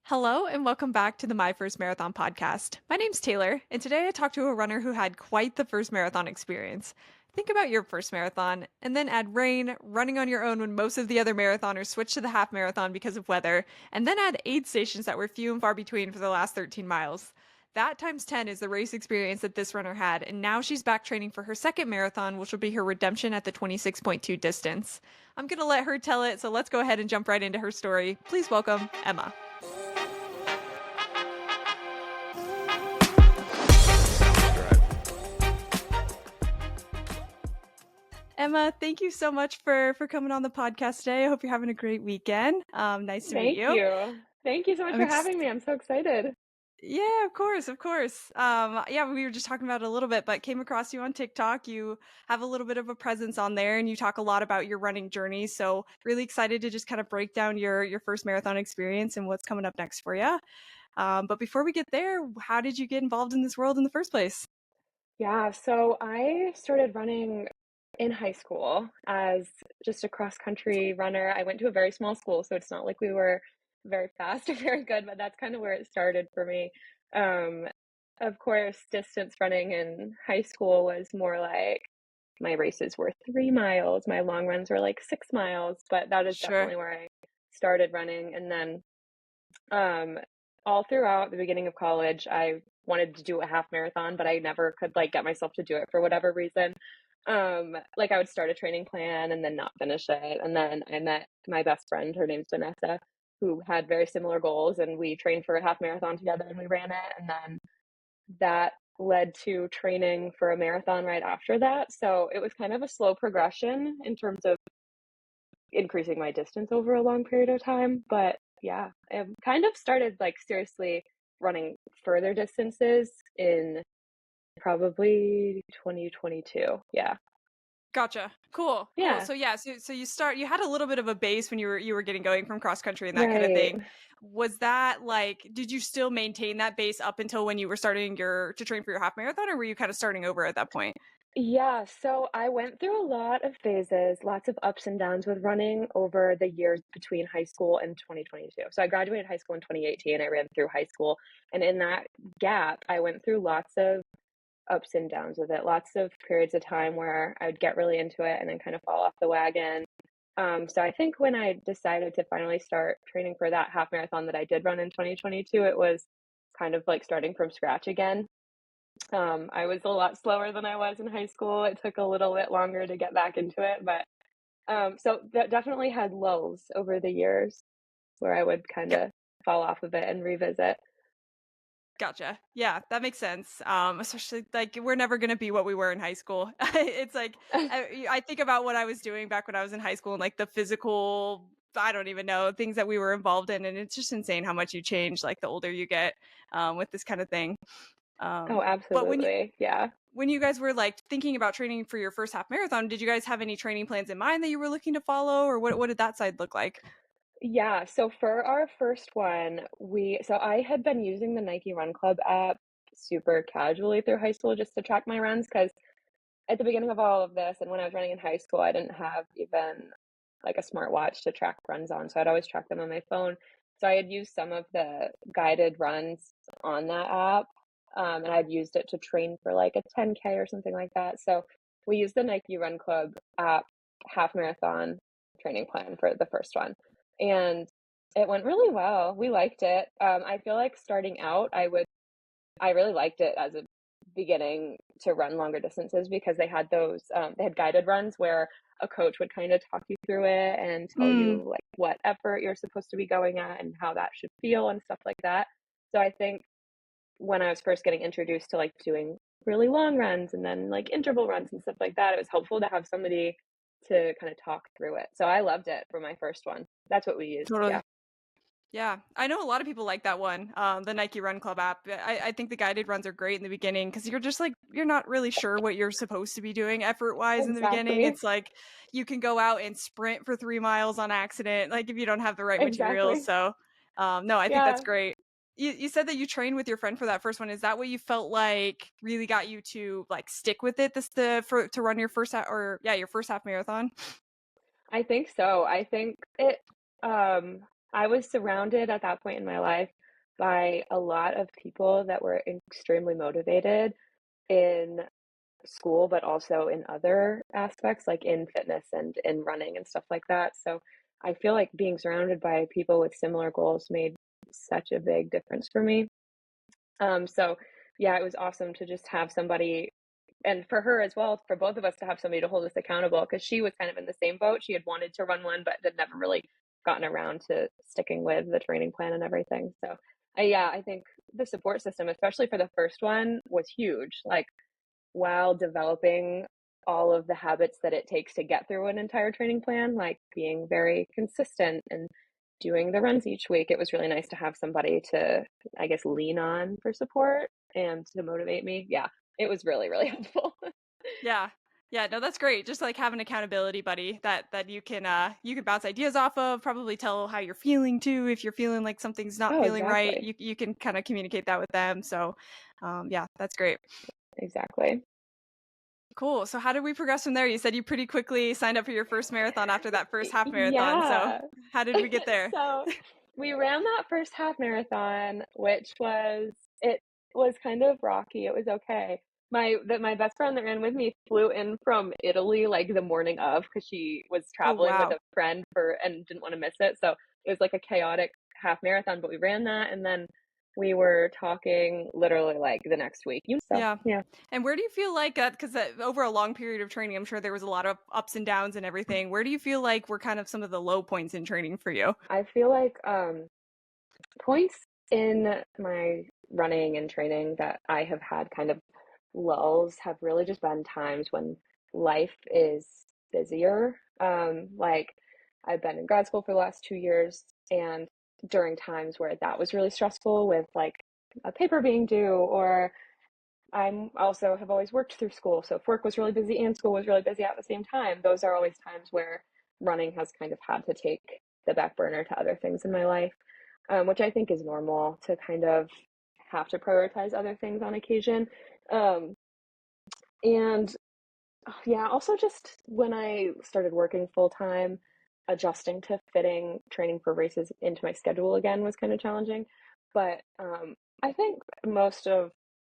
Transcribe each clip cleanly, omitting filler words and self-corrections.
Hello, and welcome back to the My First Marathon podcast. My name's Taylor, and today I talked to a runner who had quite the first marathon experience. Think about your first marathon, and then add rain, running on your own when most of the other marathoners switched to the half marathon because of weather, and then add aid stations that were few and far between for the last 13 miles. That times 10 is the race experience that this runner had, and now she's back training for her second marathon, which will be her redemption at the 26.2 distance. I'm going to let her tell it, so let's go ahead and jump right into her story. Please welcome Emma. Emma, thank you so much for coming on the podcast today. I hope you're having a great weekend. Nice to meet Thank you. you. Thank you so much I'm for ex- having me. I'm so excited. yeah, of course, of course. Yeah, we were just talking about it a little bit, but came across you on TikTok. You have a little bit of a presence on there, and you talk a lot about your running journey. So really excited to just kind of break down your first marathon experience and what's coming up next for you. But before we get there, how did you get involved in this world in the first place? Yeah, so I started running in high school as just a cross country runner. I went to a very small school, so it's not like we were very fast or very good, but that's kind of where it started for me. Um, of course, distance running in high school was more like my races were 3 miles, my long runs were like 6 miles, but that is Sure. definitely where I started running. And then Um, all throughout the beginning of college, I wanted to do a half marathon, but I never could like get myself to do it for whatever reason. Like I would start a training plan and then not finish it. And then I met my best friend, her name's Vanessa, who had very similar goals, and we trained for a half marathon together and we ran it. And then that led to training for a marathon right after that. So it was kind of a slow progression in terms of increasing my distance over a long period of time. But yeah, I've kind of started like seriously running further distances in probably 2022. Yeah. Gotcha. Cool. Cool. Yeah. So yeah, so you had a little bit of a base when you were getting going from cross country and that kind of Right. thing. Was that like did you still maintain that base up until when you were starting your to train for your half marathon, or were you kind of starting over at that point? Yeah, so I went through a lot of phases, lots of ups and downs with running over the years between high school and 2022. So I graduated high school in 2018. I ran through high school, and in that gap, I went through lots of ups and downs with it. Lots of periods of time where I would get really into it and then kind of fall off the wagon. So I think when I decided to finally start training for that half marathon that I did run in 2022, it was kind of like starting from scratch again. I was a lot slower than I was in high school. It took a little bit longer to get back into it, but so that definitely had lulls over the years where I would kind of fall off of it and revisit. Gotcha. Yeah, that makes sense. Especially like we're never gonna be what we were in high school. It's like I think about what I was doing back when I was in high school and like the physical, I don't even know things that we were involved in, and it's just insane how much you change like the older you get with this kind of thing. Oh, But absolutely. Yeah. when you guys were like thinking about training for your first half marathon, did you guys have any training plans in mind that you were looking to follow, or what did that side look like? Yeah, so for our first one, I had been using the Nike Run Club app super casually through high school just to track my runs because at the beginning of all of this and when I was running in high school, I didn't have even like a smartwatch to track runs on, so I'd always track them on my phone. So I had used some of the guided runs on that app, and I'd used it to train for like a 10K or something like that. So we used the Nike Run Club app half marathon training plan for the first one. And it went really well. We liked it. I feel like starting out, I really liked it as a beginning to run longer distances because they had guided runs where a coach would kind of talk you through it and tell Mm, you like what effort you're supposed to be going at and how that should feel and stuff like that. So I think when I was first getting introduced to like doing really long runs and then like interval runs and stuff like that, it was helpful to have somebody to kind of talk through it. So I loved it for my first one. That's what we used. Yeah. totally. Yeah, I know a lot of people like that one, the Nike Run Club app. I think the guided runs are great in the beginning because you're just like you're not really sure what you're supposed to be doing effort wise in the beginning. Exactly. It's like you can go out and sprint for 3 miles on accident, like if you don't have the right materials. Exactly. So, no, I think that's Yeah. great. You said that you trained with your friend for that first one. Is that what you felt like really got you to like stick with it? This the for to run your first your first half marathon. I think so. I think it, I was surrounded at that point in my life by a lot of people that were extremely motivated in school, but also in other aspects, like in fitness and in running and stuff like that. So I feel like being surrounded by people with similar goals made such a big difference for me. So yeah, it was awesome to just have somebody, and for her as well, for both of us to have somebody to hold us accountable because she was kind of in the same boat. She had wanted to run one, but had never really gotten around to sticking with the training plan and everything. So, yeah, I think the support system, especially for the first one, was huge. Like, while developing all of the habits that it takes to get through an entire training plan, like being very consistent and doing the runs each week, it was really nice to have somebody to, I guess, lean on for support and to motivate me. Yeah, it was really, really helpful. Yeah. Yeah, no, that's great. Just like have an accountability buddy that you can bounce ideas off of, probably tell how you're feeling too. If you're feeling like something's not Oh, feeling right, exactly. you can kind of communicate that with them. So, yeah, that's great. Exactly. Cool. So how did we progress from there? You said you pretty quickly signed up for your first marathon after that first half marathon. So Yeah. how did we get there? So we ran that first half marathon, which was it was kind of rocky. It was okay. My best friend that ran with me flew in from Italy like the morning of because she was Oh, traveling with wow. a friend for and didn't want to miss it. So it was like a chaotic half marathon, but we ran that and then we were talking literally like the next week. So Yeah. yeah. And where do you feel like, because over a long period of training, I'm sure there was a lot of ups and downs and everything. Where do you feel like were kind of some of the low points in training for you? I feel like points in my running and training that I have had kind of lulls have really just been times when life is busier. Like I've been in grad school for the last 2 years, and during times where that was really stressful with like a paper being due, or I'm also have always worked through school. So if work was really busy and school was really busy at the same time, those are always times where running has kind of had to take the back burner to other things in my life, which I think is normal to kind of have to prioritize other things on occasion. Um, and yeah, also just when I started working full time, adjusting to fitting training for races into my schedule again was kind of challenging. But I think most of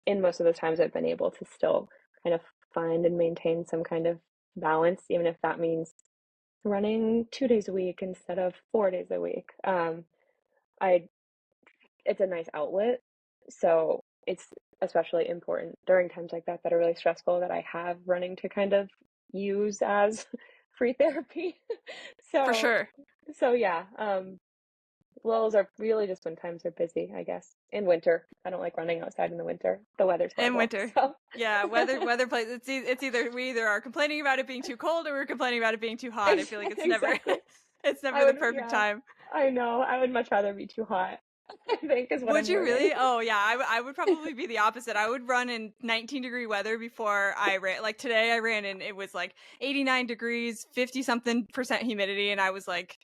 those times I've been able to still kind of find and maintain some kind of balance, even if that means running 2 days a week instead of 4 days a week. I It's a nice outlet, so it's especially important during times like that that are really stressful that I have running to kind of use as free therapy. For So sure. so yeah, lulls are really just when times are busy, I guess. In winter, I don't like running outside in the winter. The weather's In horrible. winter. So Yeah, weather plays. It's either we either are complaining about it being too cold or we're complaining about it being too hot. I feel like it's never exactly. it's I never the would, perfect yeah, time. I know. I would much rather be too hot, I think, is what Would I'm you learning. really? Oh yeah, I would probably be the opposite. I would run in 19-degree weather before I ran. Like today, I ran and it was like 89 degrees, 50 something percent humidity, and I was like,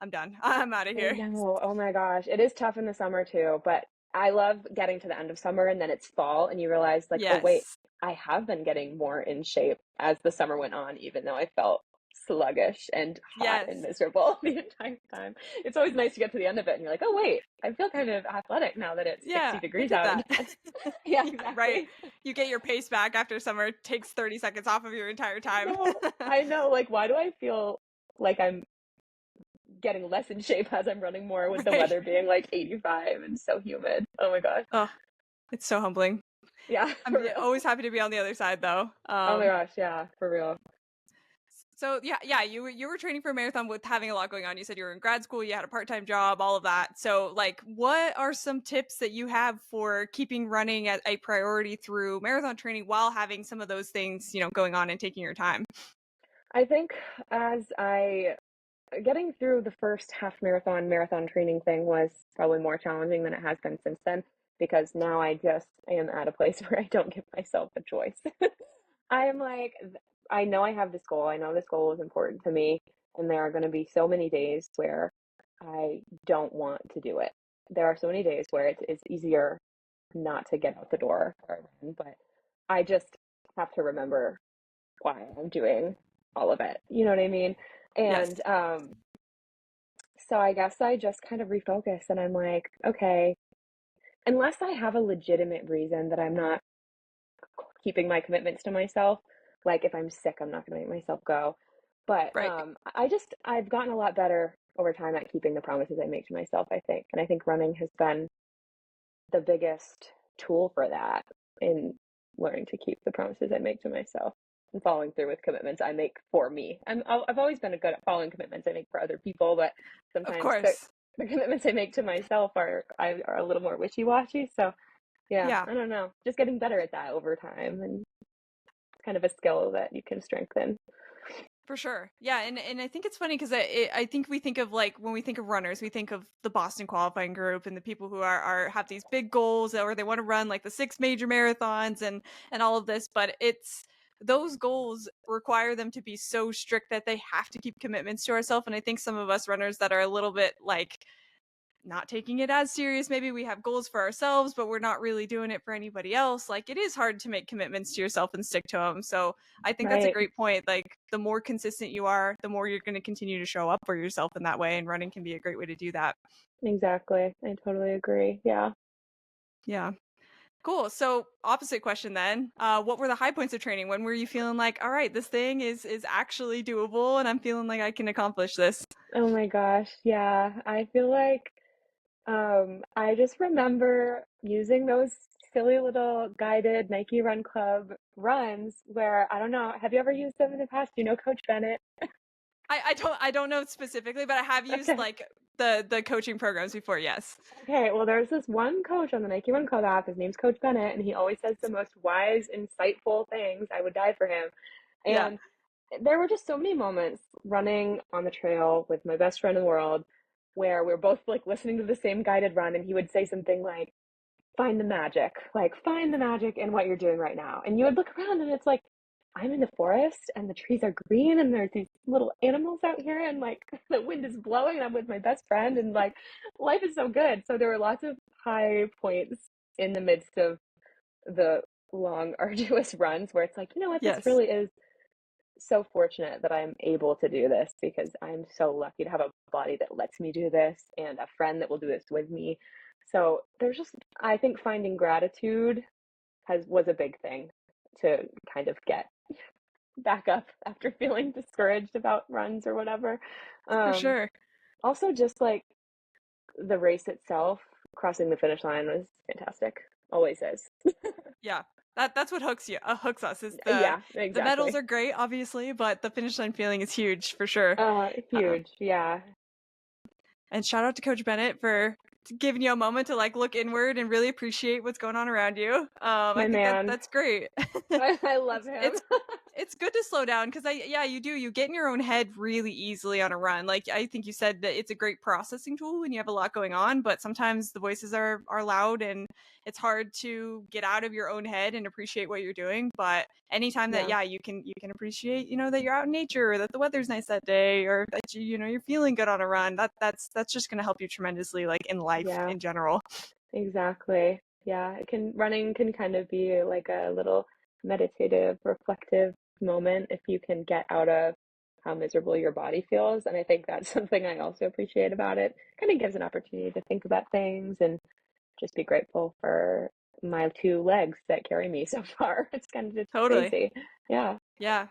I'm done. I'm out of I here. know. Oh my gosh. It is tough in the summer too, but I love getting to the end of summer and then it's fall and you realize like, oh wait, Yes, I have been getting more in shape as the summer went on, even though I felt sluggish and hot and yes, miserable the entire time. It's always nice to get to the end of it and you're like, oh wait, I feel kind of athletic now that it's 60 yeah, I degrees did out that. again. Yeah, Right. exactly. You get your pace back after summer. It takes 30 seconds off of your entire I time. know. I know. Like, why do I feel like I'm getting less in shape as I'm running more with the Right. weather being like 85 and so humid? Oh my gosh. Oh, it's so humbling. Yeah, I'm for real. always happy to be on the other side though. Oh my gosh, yeah, for real. So yeah, you were training for a marathon with having a lot going on. You said you were in grad school, you had a part-time job, all of that. So like what are some tips that you have for keeping running as a priority through marathon training while having some of those things, going on and taking your time? I think as I getting through the first half marathon training thing was probably more challenging than it has been since then because now I just am at a place where I don't give myself a choice. I am like, I know I have this goal. I know this goal is important to me, and there are going to be so many days where I don't want to do it. There are so many days where it's easier not to get out the door or run, but I just have to remember why I'm doing all of it. You know what I mean? Yes. And So I guess I just kind of refocus and I'm like, okay, unless I have a legitimate reason that I'm not keeping my commitments to myself, like if I'm sick, I'm not going to make myself go. But Right. I've gotten a lot better over time at keeping the promises I make to myself, I think. And I think running has been the biggest tool for that in learning to keep the promises I make to myself and following through with commitments I make for me. I've always been good at following commitments I make for other people, but Of sometimes course. the commitments I make to myself are a little more wishy-washy. So yeah, Yeah. I don't know, just getting better at that over time and kind of a skill that you can strengthen. For sure. Yeah, and I think it's funny because I think we think of like when we think of runners, we think of the Boston qualifying group and the people who are have these big goals or they want to run like the six major marathons and all of this, but it's those goals require them to be so strict that they have to keep commitments to ourselves. And I think some of us runners that are a little bit like not taking it as serious. Maybe we have goals for ourselves, but we're not really doing it for anybody else. Like it is hard to make commitments to yourself and stick to them. So I think that's a Right. great point. Like the more consistent you are, the more you're going to continue to show up for yourself in that way. And running can be a great way to do that. Exactly. I totally agree. Yeah. Yeah. Cool. So opposite question then. What were the high points of training? When were you feeling like, all right, this thing is actually doable and I'm feeling like I can accomplish this? Oh my gosh. Yeah. I feel like I just remember using those silly little guided Nike Run Club runs where I don't know, have you ever used them in the past? Do you know Coach Bennett? I don't know specifically, but I have used Okay. like the coaching programs before, yes. Okay, well, there's this one coach on the Nike Run Club app. His name's Coach Bennett, and he always says the most wise, insightful things. I would die for him. Yeah. And there were just so many moments running on the trail with my best friend in the world where we were both like listening to the same guided run, and he would say something like, find the magic, like find the magic in what you're doing right now. And you would look around and it's like, I'm in the forest and the trees are green and there's these little animals out here and like the wind is blowing and I'm with my best friend and like life is so good. So there were lots of high points in the midst of the long, arduous runs where it's like, you know what, this Yes. really is so fortunate that I'm able to do this because I'm so lucky to have a body that lets me do this and a friend that will do this with me. So there's just, I think finding gratitude was a big thing to kind of get back up after feeling discouraged about runs or whatever. For Um, sure. Also just like the race itself, crossing the finish line was fantastic. Always is. Yeah. That's what hooks us is Yeah, the medals exactly. are great, obviously, but the finish line feeling is huge for sure. Uh, Huge. Yeah. and shout out to Coach Bennett for giving you a moment to like look inward and really appreciate what's going on around you. I My think that man. that's great. I love him. It's good to slow down because you do you get in your own head really easily on a run. Like I think you said that it's a great processing tool when you have a lot going on, but sometimes the voices are loud and it's hard to get out of your own head and appreciate what you're doing. But anytime that Yeah. you can appreciate that you're out in nature or that the weather's nice that day or that you're feeling good on a run, that's just going to help you tremendously like in life Yeah. in general. Exactly. Yeah, running can kind of be like a little meditative, reflective moment if you can get out of how miserable your body feels. And I think that's something I also appreciate about it. Kind of gives an opportunity to think about things and just be grateful for my two legs that carry me so far. It's kind of just Totally. crazy. Yeah. Yeah.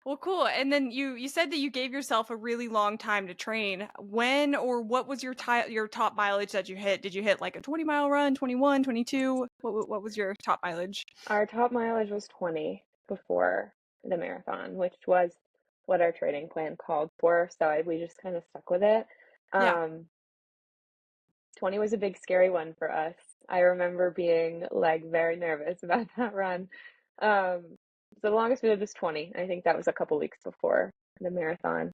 Well, cool. And then you said that you gave yourself a really long time to train. When or what was your top mileage that you hit? Did you hit like a 20-mile run, 21, 22? What was your top mileage? Our top mileage was 20 before the marathon, which was what our training plan called for. So we just kind of stuck with it. Yeah. Um, 20 was a big scary one for us. I remember being like very nervous about that run. Um, so the longest we did was 20. I think that was a couple weeks before the marathon.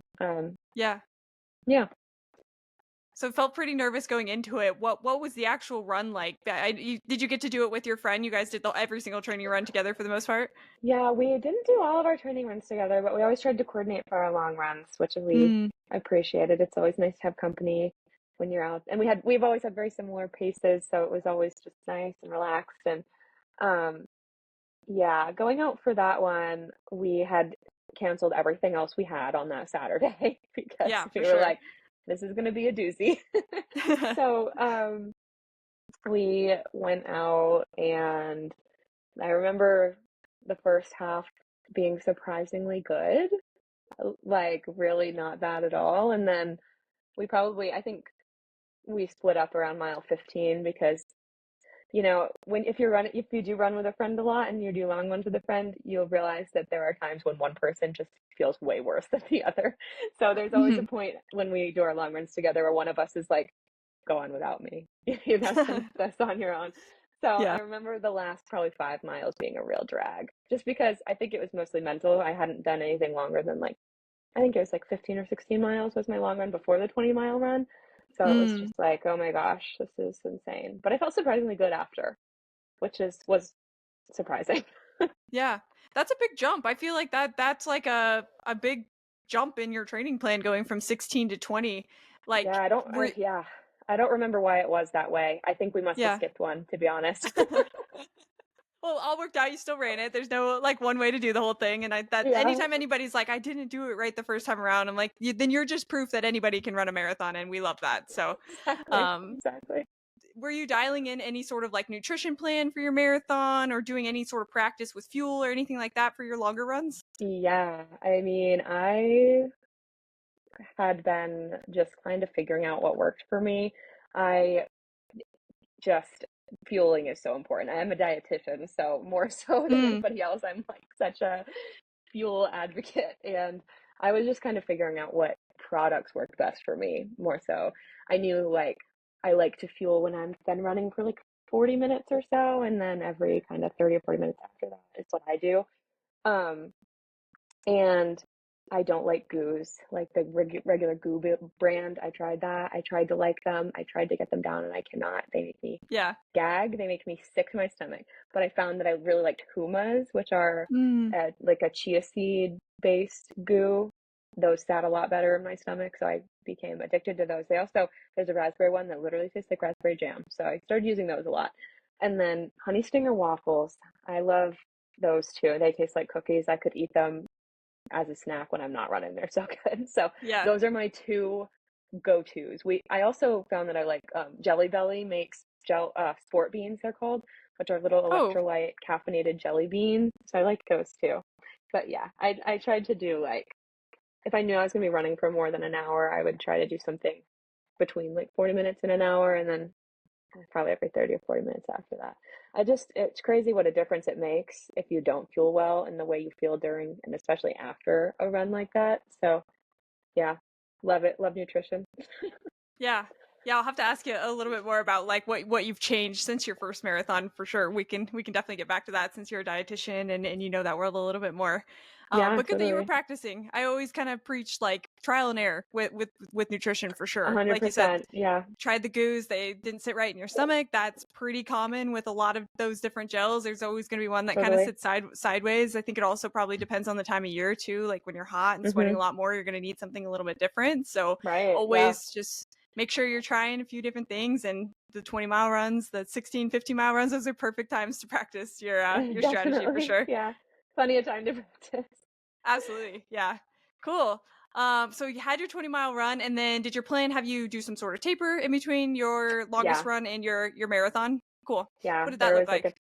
Yeah. Yeah. So it felt pretty nervous going into it. What was the actual run like? Did you get to do it with your friend? You guys did every single training run together for the most part? Yeah, we didn't do all of our training runs together, but we always tried to coordinate for our long runs, which we Mm, appreciated. It's always nice to have company when you're out. And we've always had very similar paces, so it was always just nice and relaxed. And um, yeah, going out for that one, we had canceled everything else we had on that Saturday because yeah, we for were sure. like, this is going to be a doozy. So, we went out and I remember the first half being surprisingly good, like really not bad at all. And then I think we split up around mile 15 because if you do run with a friend a lot and you do long ones with a friend, you'll realize that there are times when one person just feels way worse than the other. So there's always a Mhm. point when we do our long runs together where one of us is like, go on without me. You have this on your own. So I Yeah. remember the last probably 5 miles being a real drag, just because I think it was mostly mental. I hadn't done anything longer than like, I think it was like 15 or 16 miles was my long run before the 20-mile run. So it was Mm, just like, oh my gosh, this is insane. But I felt surprisingly good after, which was surprising. yeah. That's a big jump. I feel like that's like a big jump in your training plan going from 16 to 20. Yeah, Like were yeah, I don't remember why it was that way. I think we must have yeah. skipped one, to be honest. Well, all worked out. You still ran it. There's no like one way to do the whole thing. And that Yeah, anytime anybody's like, I didn't do it right the first time around, I'm like, then you're just proof that anybody can run a marathon, and we love that. So, exactly, um, exactly. were you dialing in any sort of like nutrition plan for your marathon, or doing any sort of practice with fuel or anything like that for your longer runs? Yeah, I mean, I had been just kind of figuring out what worked for me. I just fueling is so important. I am a dietitian, so more so than Mm, anybody else, I'm like such a fuel advocate. And I was just kind of figuring out what products worked best for me more so. I knew like I like to fuel when I'm done running for like 40 minutes or so, and then every kind of 30 or 40 minutes after that is what I do. Um, and I don't like goos, like the regular brand. I tried that. I tried to like them. I tried to get them down, and I cannot. They make me yeah. gag. They make me sick to my stomach. But I found that I really liked Humas, which are Mm, like a chia seed based goo. Those sat a lot better in my stomach, so I became addicted to those. There's a raspberry one that literally tastes like raspberry jam, so I started using those a lot. And then honey stinger waffles. I love those too. They taste like cookies. I could eat them as a snack when I'm not running. They're so good. So yeah. those are my two go-tos. I also found that I like Jelly Belly makes sport beans they're called, which are little Oh, electrolyte caffeinated jelly beans. So I like those too. But yeah, I tried to do like if I knew I was gonna be running for more than an hour, I would try to do something between like 40 minutes and an hour, and then probably every 30 or 40 minutes after that. It's crazy what a difference it makes if you don't fuel well and the way you feel during and especially after a run like that. So, yeah, love it. Love nutrition. yeah. Yeah, I'll have to ask you a little bit more about like what you've changed since your first marathon for sure. We can definitely get back to that since you're a dietitian and you know that world a little bit more. Yeah, But good that you were totally. practicing. I always kind of preach like trial and error with nutrition for sure. Like you said, 100%. Yeah, tried the goos, they didn't sit right in your stomach. That's pretty common with a lot of those different gels. There's always going to be one that kind of totally. sits sideways. I think it also probably depends on the time of year too. Like when you're hot and sweating a Hmm. lot more, you're going to need something a little bit different. So Right. Yeah, always just make sure you're trying a few different things, and the 20-mile runs, the 16, 50-mile runs, those are perfect times to practice your strategy for definitely. sure. Yeah, plenty of time to practice. Absolutely. Yeah. Cool. So you had your 20-mile run, and then did your plan have you do some sort of taper in between your longest Yeah, run and your marathon? Cool. yeah. What did that There look was like like?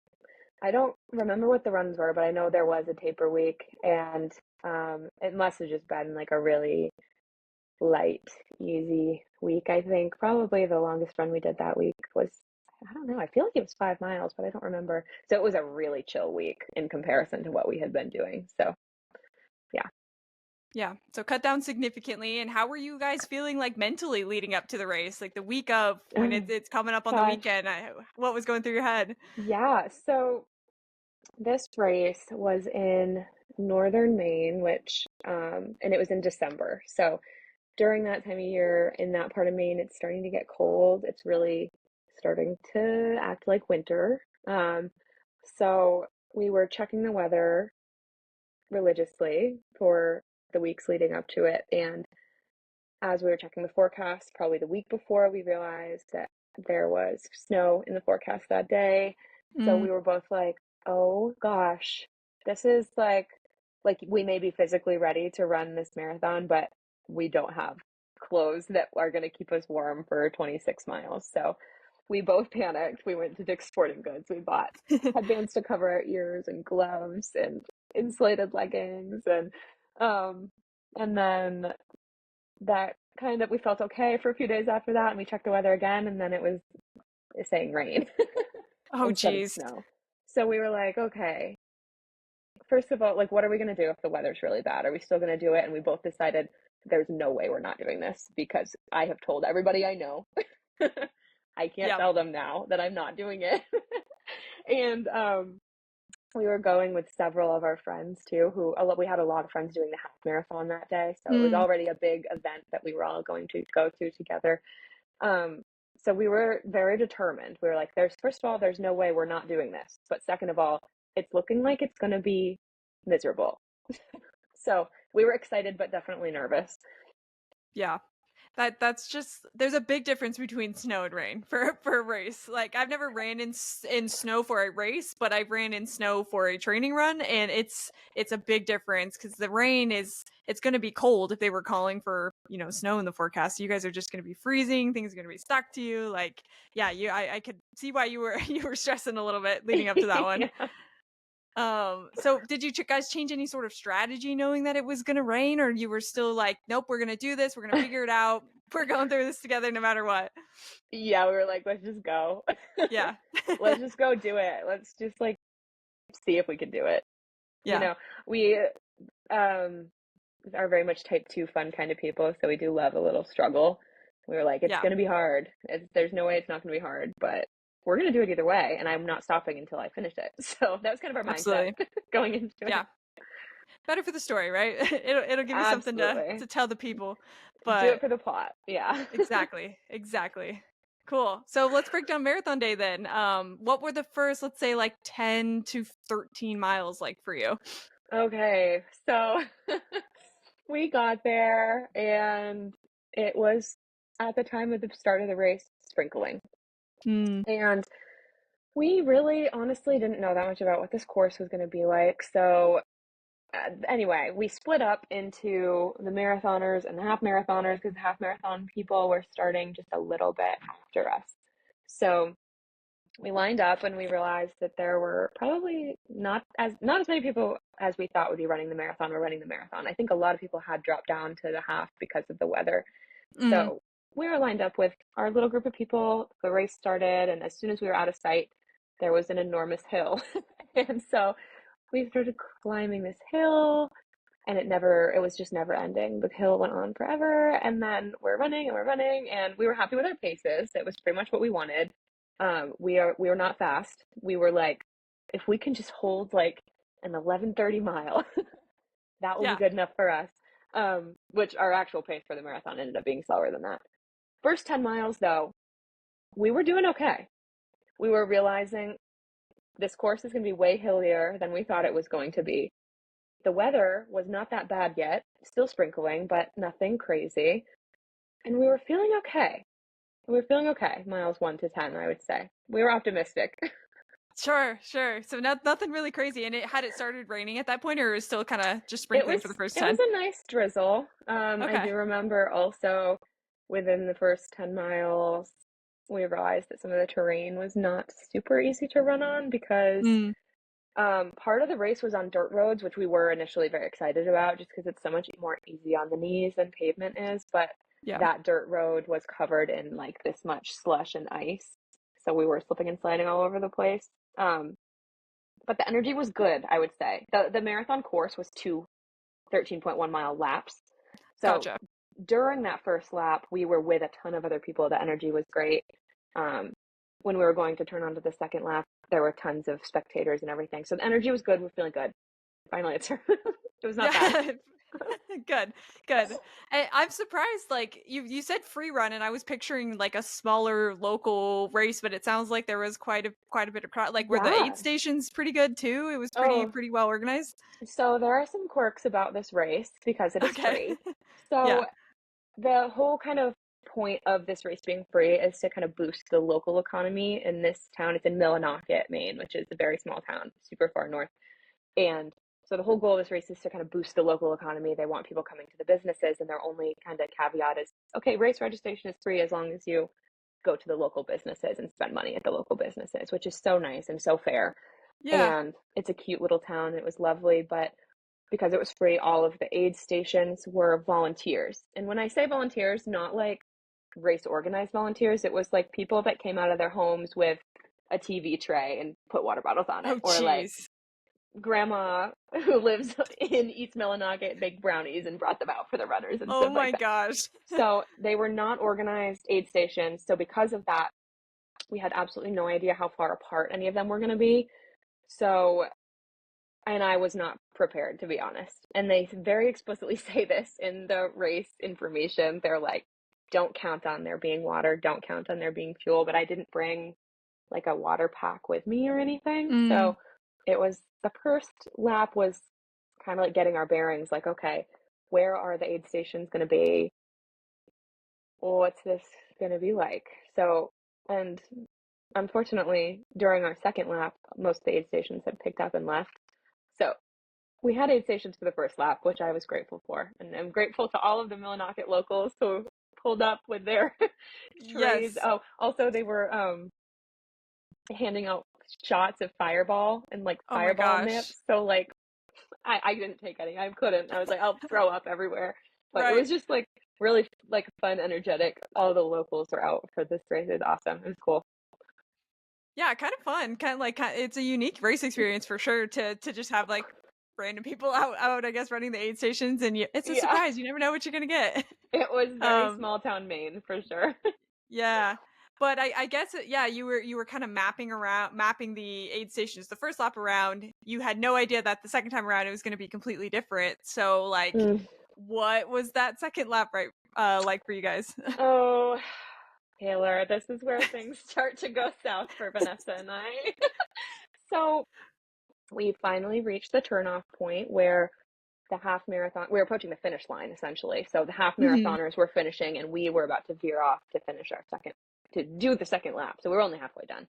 I don't remember what the runs were, but I know there was a taper week, and it must have just been like a really light, easy week, I think. Probably the longest run we did that week was, I don't know, I feel like it was 5 miles, but I don't remember. So it was a really chill week in comparison to what we had been doing. So yeah. Yeah. So cut down significantly. And how were you guys feeling like mentally leading up to the race? Like the week of when Oh, it's coming up on the gosh. weekend? What was going through your head? Yeah. So this race was in northern Maine, and it was in December. So during that time of year in that part of Maine, it's starting to get cold. It's really starting to act like winter. So we were checking the weather religiously for the weeks leading up to it. And as we were checking the forecast, probably the week before, we realized that there was snow in the forecast that day. So Mm, we were both like, oh gosh, this is like we may be physically ready to run this marathon, but we don't have clothes that are going to keep us warm for 26 miles. So we both panicked. We went to Dick's Sporting Goods. We bought headbands to cover our ears and gloves and insulated leggings um and then that kind of we felt okay for a few days after that, and we checked the weather again, and then it was saying rain Oh, instead of geez. snow. So we were like, okay, first of all, like, what are we going to do if the weather's really bad? Are we still going to do it? And we both decided there's no way we're not doing this, because I have told everybody I know. I can't Yeah. tell them now that I'm not doing it. And we were going with several of our friends too, we had a lot of friends doing the half marathon that day. So it was Mm, already a big event that we were all going to go to together. Um, so we were very determined. We were like, first of all, there's no way we're not doing this. But second of all, it's looking like it's going to be miserable. So we were excited, but definitely nervous. yeah. That's just there's a big difference between snow and rain for a race. Like I've never ran in snow for a race, but I've ran in snow for a training run, and it's a big difference because the rain it's going to be cold if they were calling for snow in the forecast. You guys are just going to be freezing. Things are going to be stuck to you. Like yeah, I could see why you were you were stressing a little bit leading up to that one. Yeah. So did you guys change any sort of strategy knowing that it was going to rain, or you were still like, nope, we're going to do this. We're going to figure it out. We're going through this together no matter what. Yeah, we were like, let's just go. Yeah. Let's just go do it. Let's just like see if we can do it. Yeah. We um are very much type 2 fun kind of people, so we do love a little struggle. We were like, it's Yeah. going to be hard. There's no way it's not going to be hard, but we're going to do it either way, and I'm not stopping until I finish it. So that was kind of our mindset Absolutely. going into it. Yeah. Better for the story, right? It'll give you something Absolutely. to tell the people. Do it But for the plot. Yeah. exactly. Exactly. Cool. So let's break down marathon day then. What were the first, let's say, like 10 to 13 miles like for you? Okay. So we got there, and it was at the time of the start of the race sprinkling. Mm, And we really honestly didn't know that much about what this course was going to be like. So anyway, we split up into the marathoners and the half marathoners, because the half marathon people were starting just a little bit after us. So we lined up, and we realized that there were probably not as many people as we thought would be running the marathon were running the marathon. I think a lot of people had dropped down to the half because of the weather. mm, So we were lined up with our little group of people. The race started, and as soon as we were out of sight, there was an enormous hill. And so we started climbing this hill, and it was just never ending. The hill went on forever, and then we're running and we're running, and we were happy with our paces. It was pretty much what we wanted. We were not fast. We were like, if we can just hold like an 11:30 mile, that will be yeah. good enough for us. Which our actual pace for the marathon ended up being slower than that. First 10 miles though, we were doing okay. We were realizing this course is going to be way hillier than we thought it was going to be. The weather was not that bad yet, still sprinkling, but nothing crazy. And we were feeling okay. We were feeling okay, miles 1 to 10, I would say. We were optimistic. Sure, sure. So nothing really crazy. And it started raining at that point, or it was still kind of just It sprinkling was for the first it was 10? a nice drizzle. I Okay. do remember also within the first 10 miles, we realized that some of the terrain was not super easy to run on, because Mm, part of the race was on dirt roads, which we were initially very excited about just because it's so much more easy on the knees than pavement is. But yeah. that dirt road was covered in like this much slush and ice. So we were slipping and sliding all over the place. But the energy was good, I would say. The marathon course was 13.1 mile laps. So Gotcha. during that first lap, we were with a ton of other people. The energy was great. Um, when we were going to turn on to the second lap, there were tons of spectators and everything. So the energy was good. We're feeling good. Finally, it was not bad. Yeah. Good. Good. I'm surprised, like you said free run, and I was picturing like a smaller local race, but it sounds like there was quite a bit of crowd. Like were the aid Yeah. stations pretty good too? It was Oh, pretty well organized. so there are some quirks about this race because it is Okay. free. So Yeah. the whole kind of point of this race being free is to kind of boost the local economy in this town. It's in Millinocket, Maine, which is a very small town, super far north. And So the whole goal of this race is to kind of boost the local economy. They want people coming to the businesses, and their only kind of caveat is, okay, race registration is free as long as you go to the local businesses and spend money at the local businesses, which is so nice and so fair. Yeah. And it's a cute little town. It was lovely, but because it was free, all of the aid stations were volunteers. And when I say volunteers, not like race organized volunteers, it was like people that came out of their homes with a TV tray and put water bottles on it, Oh, or like geez. grandma who lives in East Millinocket baked brownies and brought them out for the runners and Oh stuff like my that. gosh. So they were not organized aid stations. So because of that, we had absolutely no idea how far apart any of them were going to be. So, and I was not prepared, to be honest. And they very explicitly say this in the race information. They're like, don't count on there being water, don't count on there being fuel. But I didn't bring like a water pack with me or anything. Mm. So it was the first lap was kind of like getting our bearings, like, okay, where are the aid stations going to be? What's this going to be like? So, and unfortunately, during our second lap, most of the aid stations had picked up and left. So we had aid stations for the first lap, which I was grateful for. And I'm grateful to all of the Millinocket locals who pulled up with their trays. Yes. Oh, also they were handing out shots of Fireball and like Oh my Fireball gosh. nips. So like I didn't take any. I couldn't. I was like, I'll throw up everywhere. But it Right. was just like really like fun, energetic. All the locals were out for this race. It was awesome. It was cool. Yeah, kind of fun. Kind of like it's a unique race experience for sure to just have like random people out I guess running the aid stations and it's a Yeah. surprise. You never know what you're going to get. It was very um small town Maine for sure. yeah. But I guess yeah, you were kind of mapping the aid stations the first lap around. You had no idea that the second time around it was going to be completely different. So like Mm. what was that second lap like for you guys? Oh, Taylor, this is where things start to go south for Vanessa and I. So we finally reached the turnoff point where the half marathon, we were approaching the finish line essentially. So the half Mhm. marathoners were finishing and we were about to veer off to finish our second, to do the second lap. So we were only halfway done.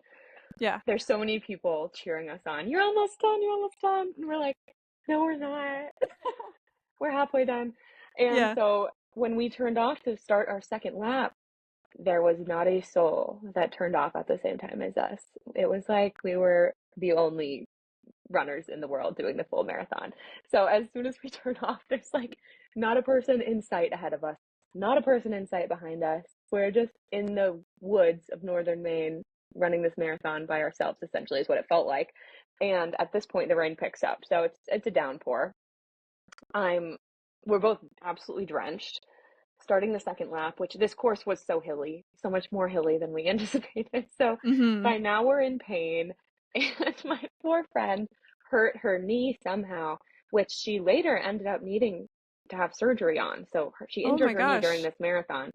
Yeah. There's so many people cheering us on. You're almost done. You're almost done. And we're like, no, we're not. We're halfway done. And Yeah. so when we turned off to start our second lap, there was not a soul that turned off at the same time as us. It was like we were the only runners in the world doing the full marathon. So as soon as we turn off, there's like not a person in sight ahead of us, not a person in sight behind us. We're just in the woods of northern Maine running this marathon by ourselves, essentially, is what it felt like. And at this point, the rain picks up. So it's a downpour. I'm We're both absolutely drenched. Starting the second lap, which this course was so hilly, so much more hilly than we anticipated. So Mhm. by now we're in pain, and my poor friend hurt her knee somehow, which she later ended up needing to have surgery on. So she Oh injured my her knee during gosh. this marathon.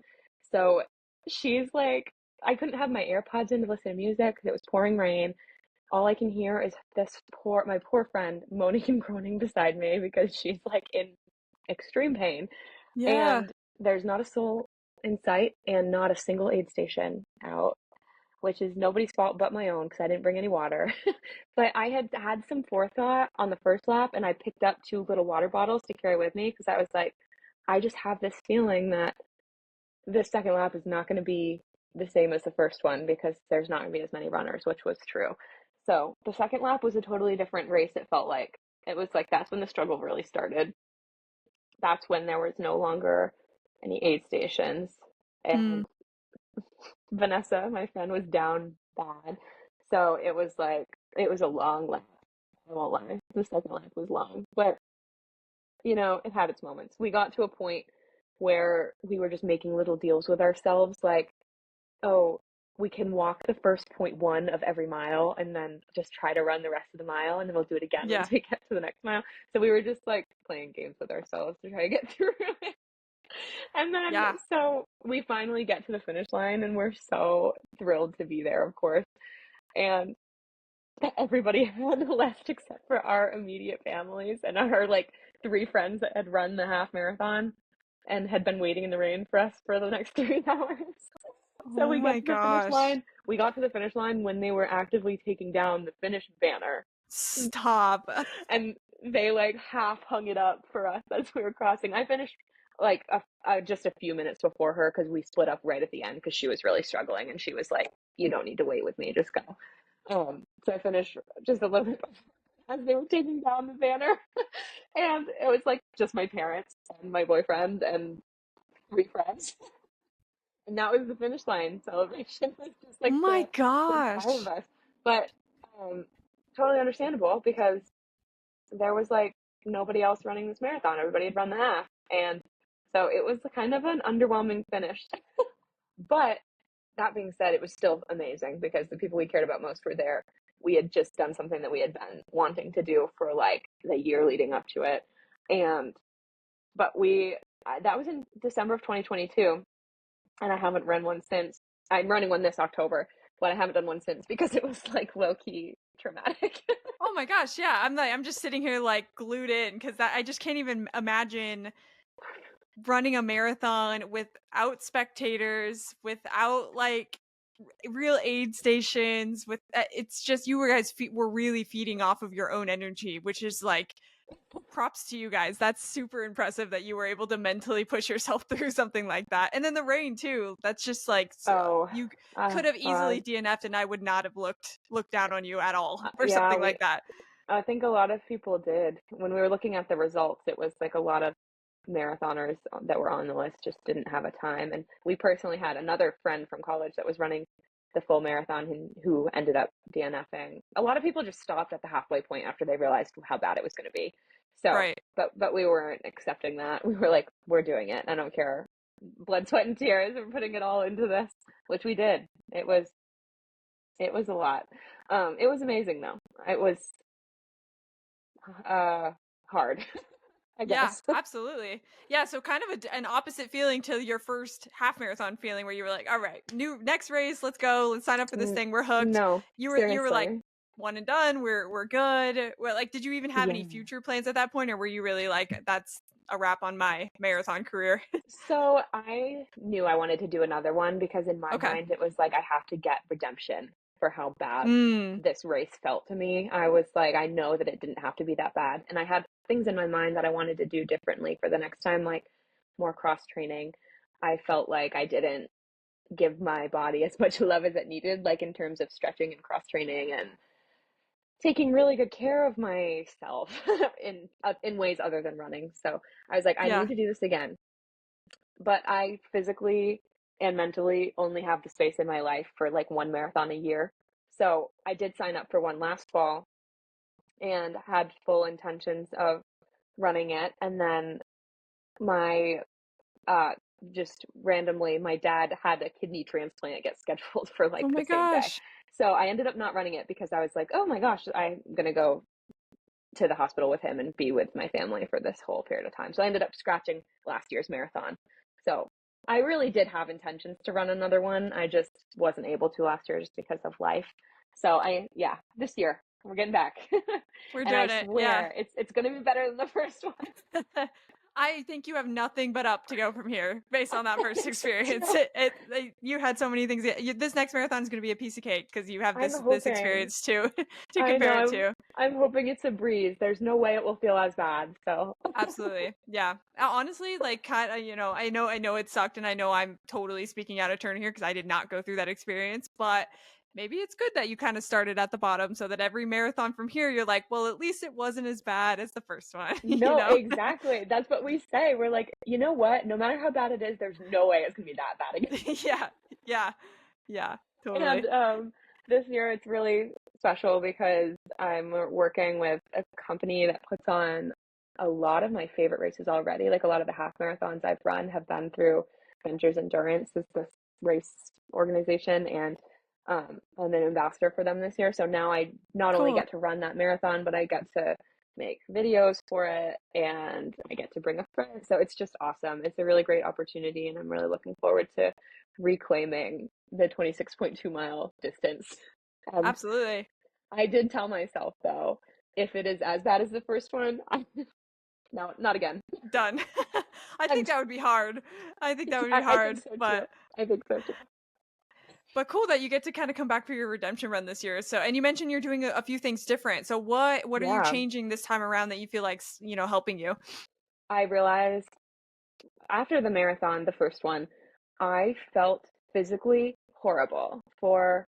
So she's like, I couldn't have my AirPods in to listen to music because it was pouring rain. All I can hear is my poor friend moaning and groaning beside me because she's like in extreme pain. Yeah. And there's not a soul in sight and not a single aid station out, which is nobody's fault but my own because I didn't bring any water. But I had had some forethought on the first lap and I picked up two little water bottles to carry with me because I was like, I just have this feeling that this second lap is not going to be the same as the first one because there's not going to be as many runners, which was true. So the second lap was a totally different race, it felt like. It was like that's when the struggle really started. That's when there was no longer any aid stations. Mm. And Vanessa, my friend, was down bad. So it was like, it was a long lap. I won't lie. The second lap was long. But, it had its moments. We got to a point where we were just making little deals with ourselves, like, oh, we can walk the first point one of every mile and then just try to run the rest of the mile and then we'll do it again once Yeah. we get to the next mile. So we were just like playing games with ourselves to try to get through it. And then Yeah. so we finally get to the finish line and we're so thrilled to be there, of course. And everybody had left except for our immediate families and our like three friends that had run the half marathon and had been waiting in the rain for us for the next 3 hours. So Oh we get my to the finish gosh. line. We got to the finish line when they were actively taking down the finish banner. Stop. And they like half hung it up for us as we were crossing. I finished like just a few minutes before her because we split up right at the end because she was really struggling and she was like, "You don't need to wait with me, just go." So I finished just a little bit as they were taking down the banner, and it was like just my parents and my boyfriend and three friends, and that was the finish line celebration. It was just Oh like my the five of gosh. us, but um, totally understandable because there was like nobody else running this marathon. Everybody had run the half. And so it was kind of an underwhelming finish. But that being said, it was still amazing because the people we cared about most were there. We had just done something that we had been wanting to do for like the year leading up to it. And, but that was in December of 2022. And I haven't run one since. I'm running one this October, but I haven't done one since because it was like low key traumatic. Oh my gosh, yeah. I'm just sitting here like glued in because I just can't even imagine running a marathon without spectators, without like real aid stations. With it's just you guys were really feeding off of your own energy, which is like props to you guys. That's super impressive that you were able to mentally push yourself through something like that. And then the rain too. That's just like Oh, you could oh have easily God. DNF'd and I would not have looked down on you at all for Yeah, something like that. I think a lot of people did. When we were looking at the results, it was like a lot of marathoners that were on the list just didn't have a time. And we personally had another friend from college that was running the full marathon who ended up DNFing. A lot of people just stopped at the halfway point after they realized how bad it was going to be. So, Right. but we weren't accepting that. We were like, we're doing it. I don't care. Blood, sweat, and tears. We're putting it all into this, which we did. It was a lot. It was amazing though. It was uh hard, I Yeah, guess. absolutely. Yeah, so kind of an opposite feeling to your first half marathon feeling where you were like, "All right, new next race, let's go. Let's sign up for this thing. We're hooked." No, You were like, seriously. "One and done. We're good." Well, like did you even have any Yeah. future plans at that point or were you really like that's a wrap on my marathon career? So I knew I wanted to do another one because in my Okay. mind it was like I have to get redemption for how bad Mm, this race felt to me. I was like, I know that it didn't have to be that bad. And I had things in my mind that I wanted to do differently for the next time, like more cross training. I felt like I didn't give my body as much love as it needed, like in terms of stretching and cross training and taking really good care of myself in ways other than running. So I was like, I yeah. need to do this again, but I physically and mentally only have the space in my life for like one marathon a year. So I did sign up for one last fall and had full intentions of running it. And then my uh just randomly my dad had a kidney transplant get scheduled for Oh like the my same day. gosh. So I ended up not running it because I was like, oh my gosh, I'm gonna go to the hospital with him and be with my family for this whole period of time. So I ended up scratching last year's marathon. So I really did have intentions to run another one. I just wasn't able to last year just because of life. So yeah, this year we're getting back. We're And I doing it. Yeah. swear it's going to be better than the first one. I think you have nothing but up to go from here based on that I first think so experience. too. You had so many things. This next marathon is going to be a piece of cake because you have I'm this hoping. experience too to I know. compare it to. I'm hoping it's a breeze. There's no way it will feel as bad. So Absolutely. Yeah. Honestly, like kind of, I know it sucked and I know I'm totally speaking out of turn here because I did not go through that experience, but maybe it's good that you kind of started at the bottom so that every marathon from here you're like, well, at least it wasn't as bad as the first one, you no, know? exactly. That's what we say. We're like, you know what? No matter how bad it is, there's no way it's gonna be that bad again. Yeah. Yeah. Yeah. And Totally. this year it's really special because I'm working with a company that puts on a lot of my favorite races already. Like a lot of the half marathons I've run have been through Ventures Endurance, is this race organization, and I'm an ambassador for them this year. So now I not only Cool. get to run that marathon, but I get to make videos for it and I get to bring a friend. So it's just awesome. It's a really great opportunity, and I'm really looking forward to reclaiming the 26.2-mile distance. And Absolutely. I did tell myself though, if it is as bad as the first one, no, not again. Done. I I'm think that would be hard. I think that would be I think hard, so too. but I think so too. But cool that you get to kind of come back for your redemption run this year. So, and you mentioned you're doing a few things different. So, what are you Yeah. changing this time around that you feel like helping you? I realized after the marathon, the first one, I felt physically horrible for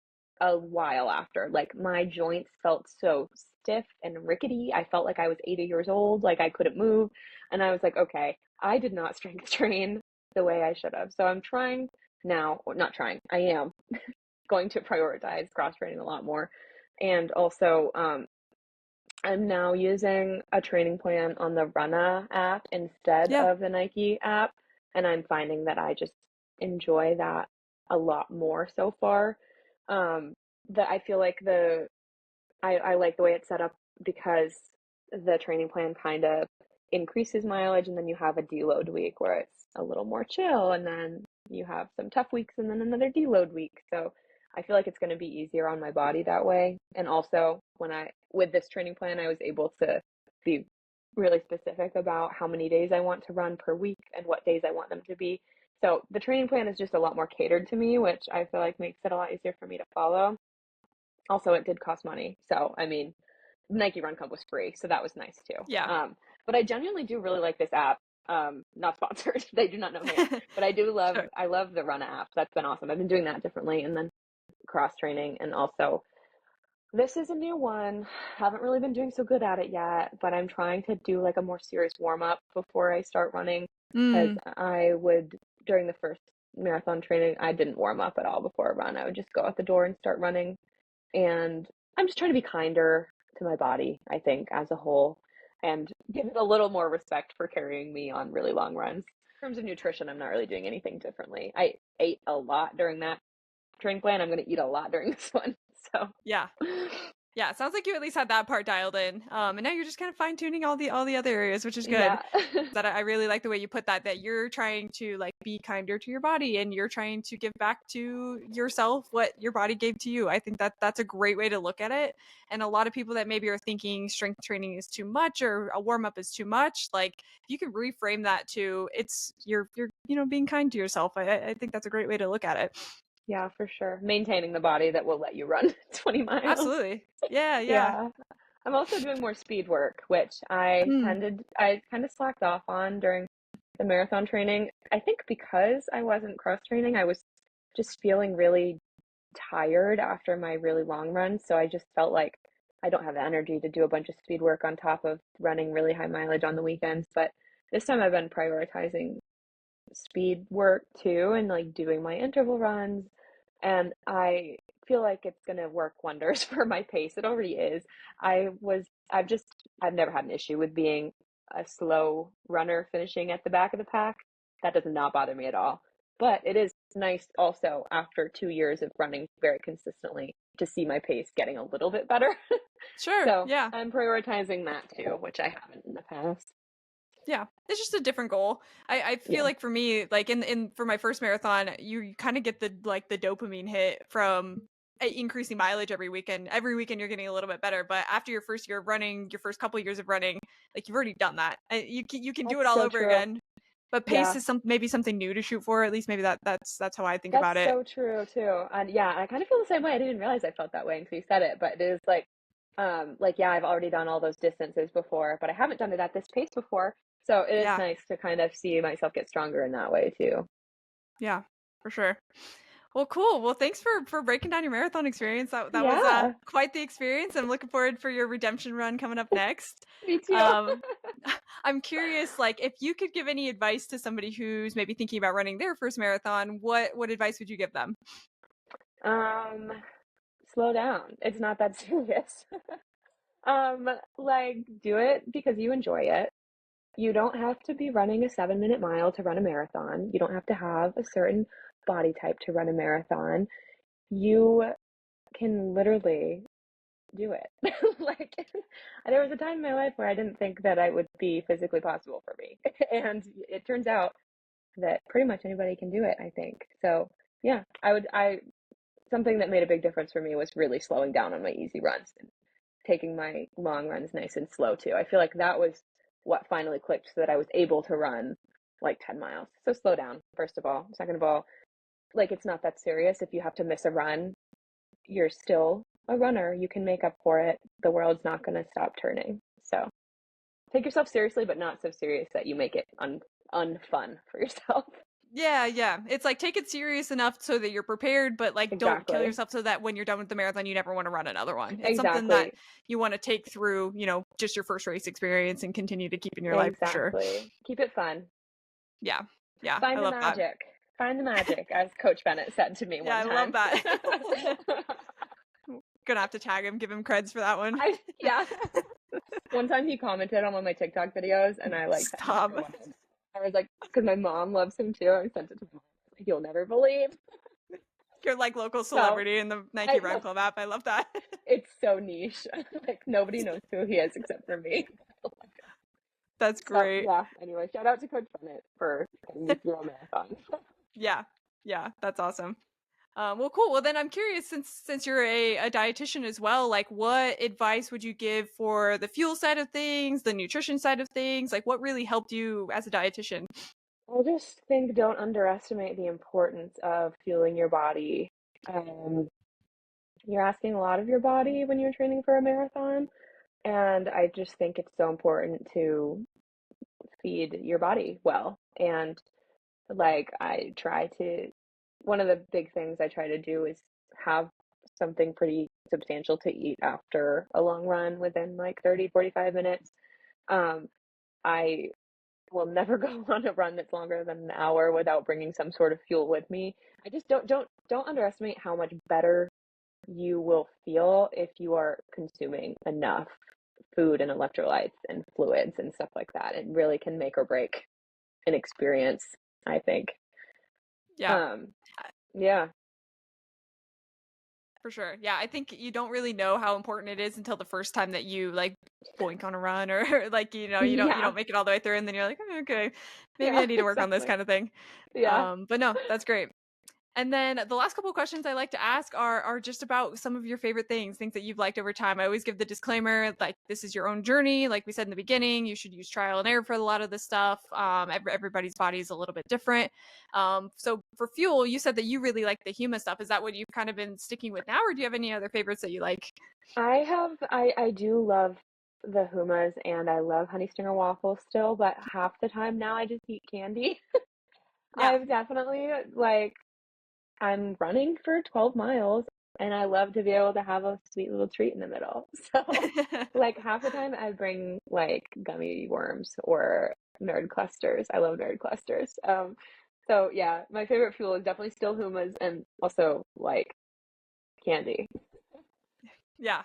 a while after. Like my joints felt so stiff and rickety. I felt like I was 80 years old, like I couldn't move. And I was like, okay, I did not strength train the way I should have. So I'm trying now, or not trying, I am going to prioritize cross training a lot more. And also, I'm now using a training plan on the Runna app instead Yeah. of the Nike app, and I'm finding that I just enjoy that a lot more so far. That I feel like I like the way it's set up because the training plan kind of increases mileage, and then you have a deload week where it's a little more chill, and then you have some tough weeks, and then another deload week. So I feel like it's going to be easier on my body that way. And also, with this training plan, I was able to be really specific about how many days I want to run per week and what days I want them to be. So the training plan is just a lot more catered to me, which I feel like makes it a lot easier for me to follow. Also, it did cost money. So, I mean, Nike Run Club was free, so that was nice too. Yeah. But I genuinely do really like this app. Not sponsored. They do not know me, but Sure. I love the Run app. That's been awesome. I've been doing that differently and then cross training. And also, this is a new one. Haven't really been doing so good at it yet, but I'm trying to do like a more serious warm up before I start running because Mm, during the first marathon training, I didn't warm up at all before a run. I would just go out the door and start running, and I'm just trying to be kinder to my body, I think, as a whole, and give it a little more respect for carrying me on really long runs. In terms of nutrition, I'm not really doing anything differently. I ate a lot during that training plan. I'm going to eat a lot during this one. So, yeah. Yeah, it sounds like you at least had that part dialed in. And now you're just kind of fine tuning all the other areas, which is good. yeah. That I really like the way you put that you're trying to like be kinder to your body and you're trying to give back to yourself what your body gave to you. I think that that's a great way to look at it. And a lot of people that maybe are thinking strength training is too much or a warm up is too much, like you can reframe that to it's you're being kind to yourself. I think that's a great way to look at it. Yeah, for sure. Maintaining the body that will let you run 20 miles. Absolutely. Yeah, yeah. Yeah. I'm also doing more speed work, which Mm, I kind of slacked off on during the marathon training. I think because I wasn't cross training, I was just feeling really tired after my really long runs. So I just felt like I don't have the energy to do a bunch of speed work on top of running really high mileage on the weekends. But this time I've been prioritizing speed work too and like doing my interval runs, and I feel like it's going to work wonders for my pace. It already is. I've never had an issue with being a slow runner finishing at the back of the pack. That does not bother me at all. But it is nice also after 2 years of running very consistently to see my pace getting a little bit better. sure. So Yeah. I'm prioritizing that too, which I haven't in the past. Yeah, it's just a different goal. I feel Yeah. like for me, like in for my first marathon, you kind of get the dopamine hit from increasing mileage every weekend. Every weekend you're getting a little bit better, but after your first year of running, your first couple years of running, like you've already done that. You can do it That's all so over true. again. But pace Yeah. is maybe something new to shoot for. At least maybe that's how I think That's about it. so true too. And yeah, I kind of feel the same way. I didn't realize I felt that way until you said it, but it is like yeah, I've already done all those distances before, but I haven't done it at this pace before. So it is Yeah, nice to kind of see myself get stronger in that way too. yeah, for sure. Well, cool. Well, thanks for breaking down your marathon experience. That was Yeah, quite the experience. I'm looking forward for your redemption run coming up next. me too. Um, I'm curious, like, if you could give any advice to somebody who's maybe thinking about running their first marathon, what advice would you give them? Um, Slow down. It's not that serious. Like do it because you enjoy it. You don't have to be running a 7-minute mile to run a marathon. You don't have to have a certain body type to run a marathon. You can literally do it. Like, there was a time in my life where I didn't think that it would be physically possible for me. And it turns out that pretty much anybody can do it, I think. So, yeah, something that made a big difference for me was really slowing down on my easy runs and taking my long runs nice and slow too. I feel like that was what finally clicked so that I was able to run like 10 miles. So slow down, first of all. Second of all, like it's not that serious. If you have to miss a run, you're still a runner. You can make up for it. The world's not going to stop turning. So take yourself seriously, but not so serious that you make it unfun for yourself. Yeah, yeah. It's like take it serious enough so that you're prepared, but like don't kill Exactly. yourself so that when you're done with the marathon, you never want to run another one. It's something that Exactly. you want to take through, just your first race experience and continue to keep in your life for sure. Exactly. Keep it fun. Yeah. Yeah. I Find the love that. magic. Find the magic, as Coach Bennett said to me Yeah, one I love time. that. Gonna have to tag him, give him creds for that one. Yeah. One time he commented on one of my TikTok videos, and I like Stop. I was like, because my mom loves him too. I sent it to my mom. Like, you'll never believe. You're like local celebrity in the Nike Run Club app. I love that. It's so niche. Like nobody knows who he is except for me. That's great. So, yeah. Anyway, shout out to Coach Bennett for getting me through a marathon. Yeah. Yeah. That's awesome. Well, cool. Well, then I'm curious, since you're a dietitian as well, like what advice would you give for the fuel side of things, the nutrition side of things? Like what really helped you as a dietitian? I just think don't underestimate the importance of fueling your body. Um, you're asking a lot of your body when you're training for a marathon, and I just think it's so important to feed your body well. And like I try to, one of the big things I try to do is have something pretty substantial to eat after a long run within like 30-45 minutes. Um, I will never go on a run that's longer than an hour without bringing some sort of fuel with me. I just don't underestimate how much better you will feel if you are consuming enough food and electrolytes and fluids and stuff like that. It really can make or break an experience, I think. Yeah. Um, yeah. For sure. Yeah, I think you don't really know how important it is until the first time that you like boink on a run or like you don't make it all the way through and then you're like, "Oh, okay, maybe Yeah, I need to work on this exactly. kind of thing." Yeah. But no, that's great. And then the last couple of questions I like to ask are just about some of your favorite things that you've liked over time. I always give the disclaimer, like this is your own journey. Like we said in the beginning, you should use trial and error for a lot of this stuff. Everybody's body is a little bit different. So for fuel, you said that you really like the Huma stuff. Is that what you've kind of been sticking with now, or do you have any other favorites that you like? I do love the Humas and I love honey stinger waffles still, but half the time now I just eat candy. Yeah. I've definitely like I'm running for 12 miles and I love to be able to have a sweet little treat in the middle. So like half the time I bring like gummy worms or nerd clusters. I love nerd clusters. So yeah, my favorite fuel is definitely still Humas and also like candy. Yeah.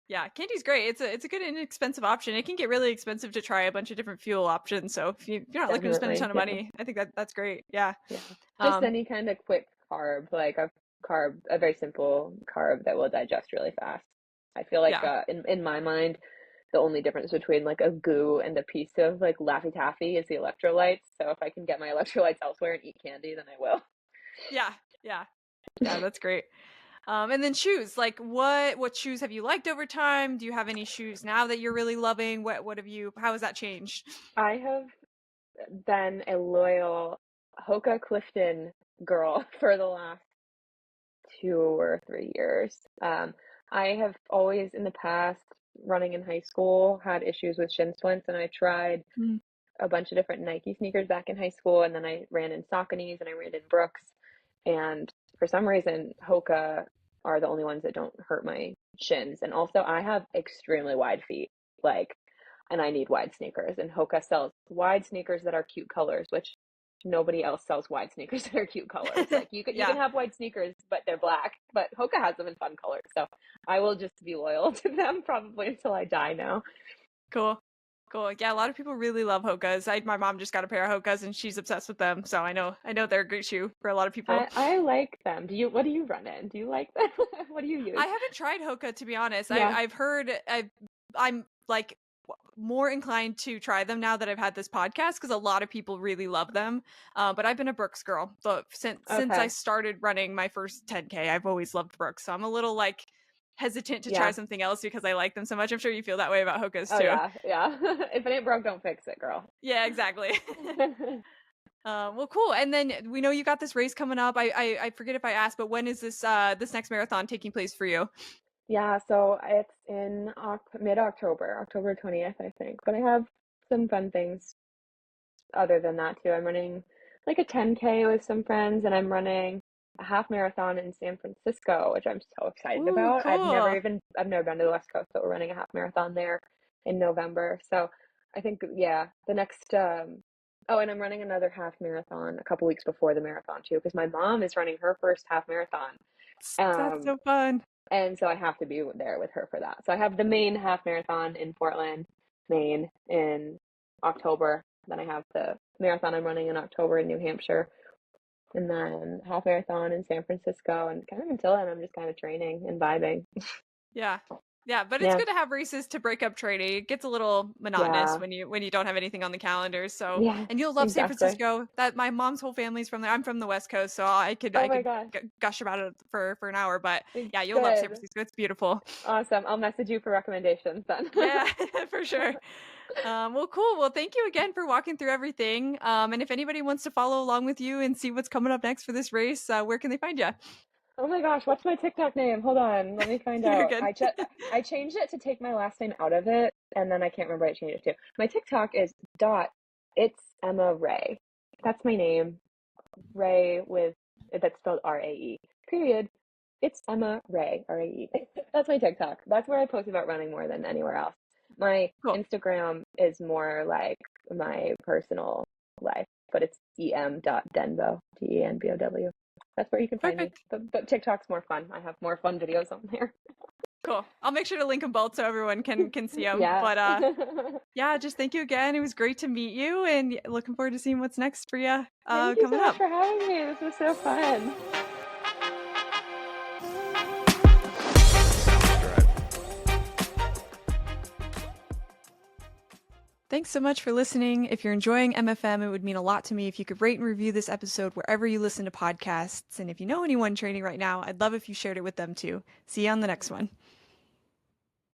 Yeah, candy's great. It's a good inexpensive option. It can get really expensive to try a bunch of different fuel options. So if you're not looking to spend a Definitely. ton of Yeah. money, I think that's great. Yeah. Yeah. Just Um, any kind of quick carb, like a very simple carb that will digest really fast. I feel like yeah. in my mind, the only difference between like a goo and a piece of like Laffy Taffy is the electrolytes. So if I can get my electrolytes elsewhere and eat candy, then I will. Yeah. Yeah. Yeah, that's great. And then shoes, like what shoes have you liked over time? Do you have any shoes now that you're really loving? How has that changed? I have been a loyal Hoka Clifton girl for the last 2 or 3 years. I have always in the past, running in high school, had issues with shin splints, and I tried Mm. a bunch of different Nike sneakers back in high school, and then I ran in Sauconys and I ran in Brooks, and for some reason, Hoka are the only ones that don't hurt my shins. And also, I have extremely wide feet, like, and I need wide sneakers. And Hoka sells wide sneakers that are cute colors, which nobody else sells wide sneakers that are cute colors. Like you can Yeah. have wide sneakers, but they're black. But Hoka has them in fun colors, so I will just be loyal to them probably until I die now. Cool. Cool. Yeah, a lot of people really love Hokas. My mom just got a pair of Hokas and she's obsessed with them. So I know they're a great shoe for a lot of people. I like them. What do you run in? Do you like them? What do you use? I haven't tried Hoka to be honest. Yeah. I've heard I'm like more inclined to try them now that I've had this podcast because a lot of people really love them. But I've been a Brooks girl. But since I Okay. started running my first 10K, I've always loved Brooks. So I'm a little like hesitant to try Yeah. something else because I like them so much. I'm sure you feel that way about Hokas Oh too. yeah. Yeah. If it ain't broke, don't fix it, girl. Yeah, exactly. Well, cool. And then we know you got this race coming up. I forget if I asked, but when is this next marathon taking place for you? Yeah, so it's in mid-October, October 20th, I think. But I have some fun things other than that too. I'm running like a 10K with some friends, and I'm running a half marathon in San Francisco, which I'm so excited Ooh, about. cool. I've never been to the West Coast, but we're running a half marathon there in November. So I think, yeah, the next oh, and I'm running another half marathon a couple weeks before the marathon too, because my mom is running her first half marathon. That's Um, so fun. and so I have to be there with her for that. So I have the Maine half marathon in Portland, Maine in October. Then I have the marathon I'm running in October in New Hampshire, and then half marathon in San Francisco. And kind of until then, I'm just kind of training and vibing. Yeah. Yeah, but it's Yeah, good to have races to break up training. It gets a little monotonous yeah, when you don't have anything on the calendar. So, yeah, and you'll love San exactly. Francisco. That my mom's whole family's from there. I'm from the West Coast, so I could Oh I my could gosh, gush about it for an hour. But yeah, you'll love San good, Francisco. It's beautiful. awesome. I'll message you for recommendations then. Yeah, for sure. Well, cool. Well, thank you again for walking through everything. And if anybody wants to follow along with you and see what's coming up next for this race, where can they find you? Oh my gosh, what's my TikTok name? Hold on, let me find You're out. good. I changed it to take my last name out of it, and then I can't remember what I changed it to. My TikTok is dot. It's Emma Ray. That's my name. Ray with that's spelled RAE. Period. It's Emma Ray, RAE. That's my TikTok. That's where I post about running more than anywhere else. My Cool. Instagram is more like my personal life, but it's em.denbow, Denbow. That's where you can find me. Perfect. But TikTok's more fun. I have more fun videos on there. Cool. I'll make sure to link them both so everyone can see them. Yeah. But yeah, just thank you again. It was great to meet you, and looking forward to seeing what's next for you Thank you coming so much up. for having me. This was so fun. Thanks so much for listening. If you're enjoying MFM, it would mean a lot to me if you could rate and review this episode wherever you listen to podcasts. And if you know anyone training right now, I'd love if you shared it with them too. See you on the next one.